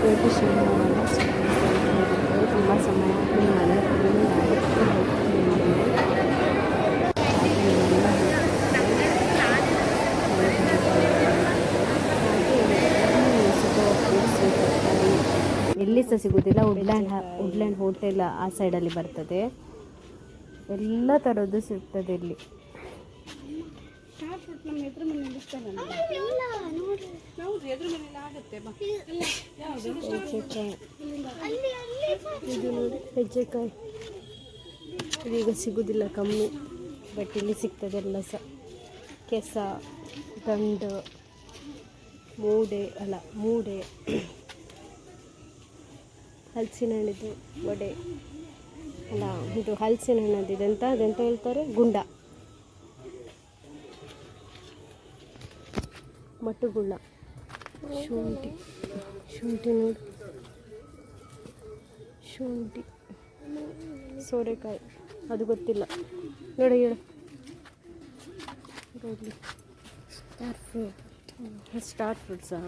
Beautician ಹೋಗಲ್ಲ ತುಂಬ ಸಮಯ ಕ್ಲೀನ್ ಮಾಡಿ ಕ್ಲೀನ್ ಎಲ್ಲಿ ಸಹ ಸಿಗೋದಿಲ್ಲ. ವುಡ್ಲ್ಯಾಂಡ್ ಹೋಟೆಲ್ ಆ ಸೈಡಲ್ಲಿ ಬರ್ತದೆ. ಎಲ್ಲ ಥರದ್ದು ಸಿಗ್ತದೆ ಇಲ್ಲಿ. ಇದು ನೋಡಿ ಹೆಜ್ಜೆಕಾಯಿ, ಇದೀಗ ಸಿಗೋದಿಲ್ಲ, ಕಮ್ಮಿ. ಬಟ್ ಇಲ್ಲಿ ಸಿಗ್ತದೆ ಎಲ್ಲ ಸಹ. ಕೆಸ, ದಂಡು, ಮೂಡೆ, ಹಲಸಿನ ಹಣ್ಣಿದು ವಡೆ ಅಲ್ಲ, ಇದು ಹಲಸಿನ ಹಣ್ಣದು ಇದೆಂತ ಹೇಳ್ತಾರೆ, ಗುಂಡ, ಮಟ್ಟುಗುಳ್ಳ, ಶುಂಠಿ ನೋಡಿ, ಶುಂಠಿ, ಸೋರೆಕಾಯಿ ಅದು ಗೊತ್ತಿಲ್ಲ ನೋಡಿ, ಹೇಳು. ಸ್ಟಾರ್ ಫ್ರೂಟ್ಸಾ?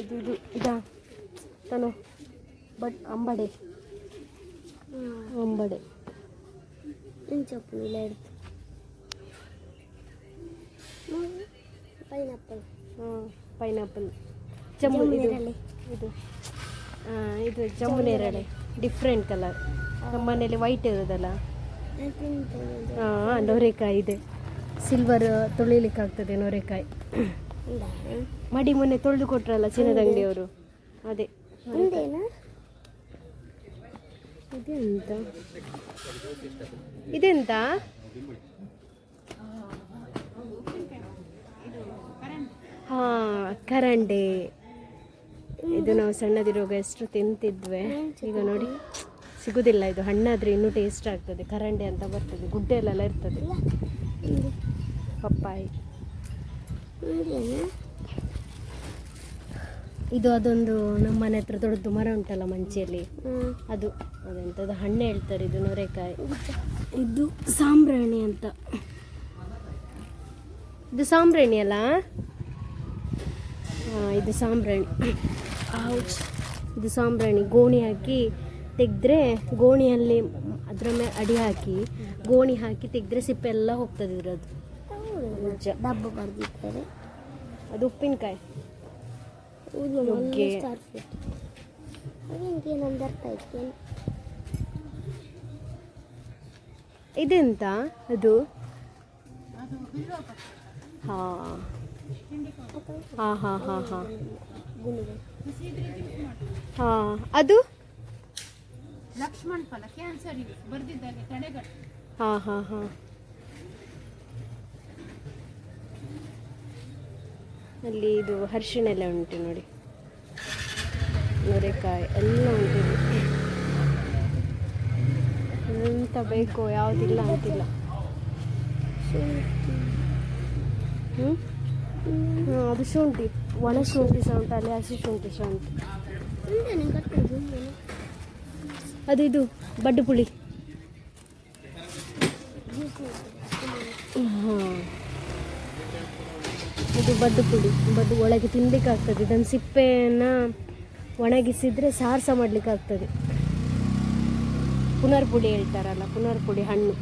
ಇದು ಇದಾ ತಾನು ಅಂಬಡೆ ಪೈನಾಪಲ್, ಇದು ಜಮ್ಮು ನೇರಳೆ, ಡಿಫ್ರೆಂಟ್ ಕಲರ್. ನಮ್ಮ ಮನೇಲಿ ವೈಟ್ ಇರೋದಲ್ಲ. ನೊರೆಕಾಯಿ ಇದೆ, ಸಿಲ್ವರ್ ತೊಳಿಲಿಕ್ಕಾಗ್ತದೆ ನೊರೆಕಾಯಿ. ಮಡಿ ಮೊನ್ನೆ ತೊಳೆದು ಕೊಟ್ರಲ್ಲ ಚಿನ್ನದ ಅಂಗಡಿಯವರು, ಅದೇ. ಇದೆಂತ ಕರಂಡೆ. ಇದು ನಾವು ಸಣ್ಣದಿರುವಾಗ ಎಷ್ಟು ತಿಂತಿದ್ವಿ, ಈಗ ನೋಡಿ ಸಿಗುದಿಲ್ಲ. ಇದು ಹಣ್ಣಾದ್ರೆ ಇನ್ನೂ ಟೇಸ್ಟ್ ಆಗ್ತದೆ. ಕರಂಡೆ ಅಂತ ಬರ್ತದೆ, ಗುಡ್ಡೆಯಲ್ಲೆಲ್ಲ ಇರ್ತದೆ. ಪಪ್ಪಾಯಿ, ಇದು ಅದೊಂದು ನಮ್ಮ ಮನೆ ಹತ್ರ ದೊಡ್ಡದು ಮರ ಉಂಟಲ್ಲ ಮಂಚಿಯಲ್ಲಿ, ಅದೆಂಥದ್ದು ಹಣ್ಣು ಹೇಳ್ತಾರೆ, ಇದು ನೊರೆಕಾಯಿ. ಇದು ಸಾಂಬ್ರಾಣಿ ಅಂತ. ಇದು ಸಾಂಬ್ರಾಣಿ ಅಲ್ಲ? ಇದು ಸಾಂಬ್ರಾಣಿ. ಇದು ಸಾಂಬ್ರಾಣಿ. ಗೋಣಿ ಹಾಕಿ ತೆಗೆದ್ರೆ, ಗೋಣಿಯಲ್ಲಿ ಅದ್ರ ಮೇಲೆ ಅಡಿ ಹಾಕಿ ಗೋಣಿ ಹಾಕಿ ತೆಗೆದ್ರೆ ಸಿಪ್ಪೆ ಎಲ್ಲ ಹೋಗ್ತದೆ ಇದ್ರದ್ದು. ಡಬ್ಬ ಬರ್ದಿರ್ತಾರೆ. ಅದು ಉಪ್ಪಿನಕಾಯಿ. ಇದೆಂತ ಅದು? ಅದು ಲಕ್ಷ್ಮಣ ಫಲ, ಕ್ಯಾನ್ಸರ್ ಬರ್ದಿದ್ದಾರೆ ತಡೆಗಟ್ಟು. ಅಲ್ಲಿ ಇದು ಅರಿಶಿಣ ಎಲ್ಲ ಉಂಟು ನೋಡಿ, ನೊರೆಕಾಯಿ ಎಲ್ಲ ಉಂಟು. ಎಂತ ಬೇಕೋ ಯಾವುದಿಲ್ಲ ಅಂತಿಲ್ಲ. ಅದು ಶುಂಠಿ, ಒಣ ಶುಂಠಿ ಸಹ ಉಂಟು ಅಲ್ಲಿ, ಹಸಿ ಶುಂಠಿ ಸಹ ಉಂಟು. ಅದು ಇದು ಬಡ್ಡು ಪುಳಿ. ಇದು ಬಡ್ಡು ಪುಡಿ. ಬಡ್ಡು ಒಳಗೆ ತಿನ್ಲಿಕ್ಕೆ ಆಗ್ತದೆ. ಇದನ್ನು ಸಿಪ್ಪೆಯನ್ನು ಒಣಗಿಸಿದರೆ ಸಾರು ಸಹ ಮಾಡಲಿಕ್ಕೆ ಆಗ್ತದೆ. ಪುನರ್ ಪುಡಿ ಹೇಳ್ತಾರಲ್ಲ, ಪುನರ್ ಪುಡಿ ಹಣ್ಣು.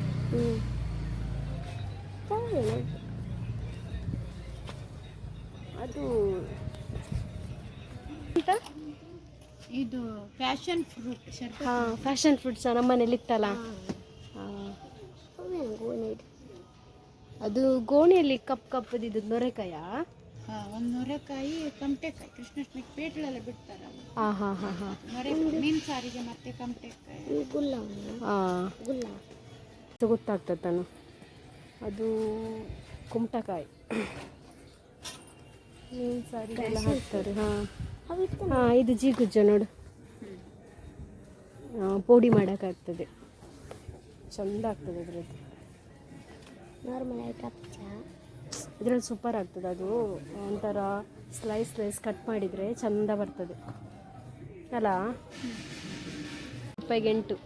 ಅದು ಇದು ಪ್ಯಾಷನ್ ಫ್ರೂಟ್. ಪ್ಯಾಷನ್ ಫ್ರೂಟ್ ಸಹ ನಮ್ಮನೇಲಿ ಇತ್ತಲ್ಲ. ಅದು ಗೋಣಿಯಲ್ಲಿ ಕಪ್ಪದಿದ್ದು ನೊರೆಕಾಯ. ಒಂದು ನೊರೆಕಾಯಿ, ಕಮಟೆಕಾಯಿ, ಕೃಷ್ಣಾಷ್ಟಮಿ ಪೇಟೆಲೆಲ್ಲ ಬಿಡ್ತಾರಲ್ಲ. ಮೀನು ಸಾರಿಗೆ ಮತ್ತೆ ಕಮಟೆಕಾಯಿ, ಗೊತ್ತಾಗ್ತದೆ ತಾನು. ಅದು ಕುಮಟಕಾಯಿ, ಮೀನು ಸಾರಿಗೆಲ್ಲ ಹಾಕ್ತಾರೆ. ಇದು ಜೀಗುಜ್ಜ ನೋಡು, ಪೋಡಿ ಮಾಡೋಕ್ಕಾಗ್ತದೆ, ಚಂದ ಆಗ್ತದೆ ಇದ್ರದ್ದು. ಇದ್ರಲ್ಲಿ ಸೂಪರ್ ಆಗ್ತದೆ. ಅದು ಒಂಥರ ಸ್ಲೈಸ್ ಕಟ್ ಮಾಡಿದರೆ ಚಂದ ಬರ್ತದೆ ಅಲ್ಲ. ರೂಪಾಯಿಗೆ 8.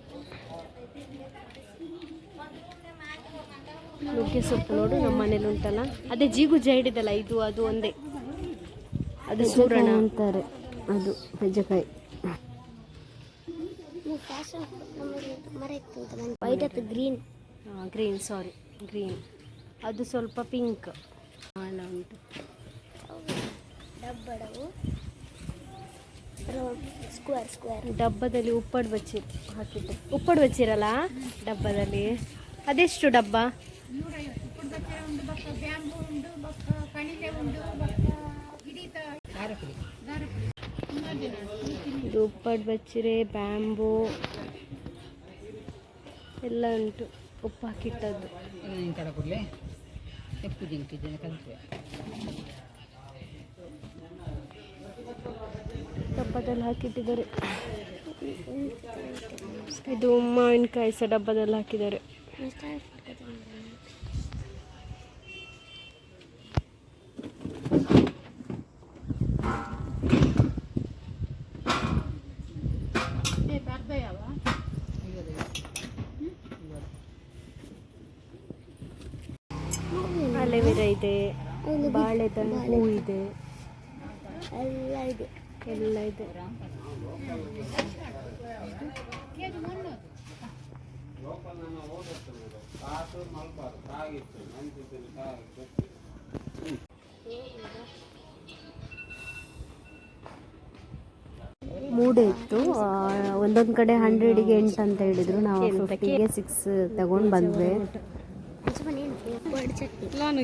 ನುಗ್ಗೆ ಸೊಪ್ಪು ನೋಡು ನಮ್ಮ ಮನೇಲಿ ಉಂಟಲ್ಲ, ಅದೇ ಜೀಗುಜ್ಜ ಹಿಡಿದಲ್ಲ ಇದು, ಅದು ಒಂದೇ, ಅದು ಸೂರಣ ಅಂತಾರೆ, ಅದು ಹೆಜ್ಜೆಕಾಯಿ. ವೈಟ್ ಅಥವಾ ಗ್ರೀನ್, ಗ್ರೀನ್, ಸಾರಿ ಗ್ರೀನ್, ಅದು ಸ್ವಲ್ಪ ಪಿಂಕ್ ಎಲ್ಲ ಉಂಟು. ಡಬ್ಬಡವು ಸ್ಕ್ವೇರ್ ಸ್ಕ್ವೇರ್. ಡಬ್ಬದಲ್ಲಿ ಉಪ್ಪಡು ಬಚ್ಚಿರು ಹಾಕಿದ್ದು, ಉಪ್ಪಡು ಬಚ್ಚಿರಲ್ಲ ಡಬ್ಬದಲ್ಲಿ. ಅದೆಷ್ಟು ಡಬ್ಬ? 150 ಉಪ್ಪು ಬಚ್ಚೆ ಉಂಡು, ಬಕ್ಕ ಬ್ಯಾಂಬು ಉಂಡು, ಬಕ್ಕ ಕಣಿಲೆ ಉಂಡು, ಬಕ್ಕ ಹಿಡಿತ ದಾರಪುಡಿ ತುಂಬ ದಿನ ಇದು ಉಪ್ಪಡು ಬಚ್ಚಿರೆ, ಬ್ಯಾಂಬೂ ಎಲ್ಲ ಉಂಟು, ಉಪ್ಪು ಹಾಕಿಟ್ಟದ್ದು. ಡಬ್ಬದಲ್ಲಿ ಹಾಕಿಟ್ಟಿದ್ದಾರೆ. ಇದು ಮಾವಿನಕಾಯಿ ಸಹ ಡಬ್ಬದಲ್ಲಿ ಹಾಕಿದ್ದಾರೆ. ಬರ್ದಯವ ಅಲೆವೆರಾ ಇದೆ, ಬಾಳೆದಣ್ಣು ಹೂ ಇದೆ, ಎಲ್ಲ ಇದೆ. ಎಲ್ಲ ಇದೆ. ಮೂಡೆ ಇತ್ತು, ಒಂದೊಂದು ಕಡೆ 100ಗೆ 8 ಅಂತ ಹೇಳಿದ್ರು. ನಾವು 50ಗೆ 6 ತಗೊಂಡು ಬಂದ್ವಿ. ಚಟ್ನಿ ನಾನು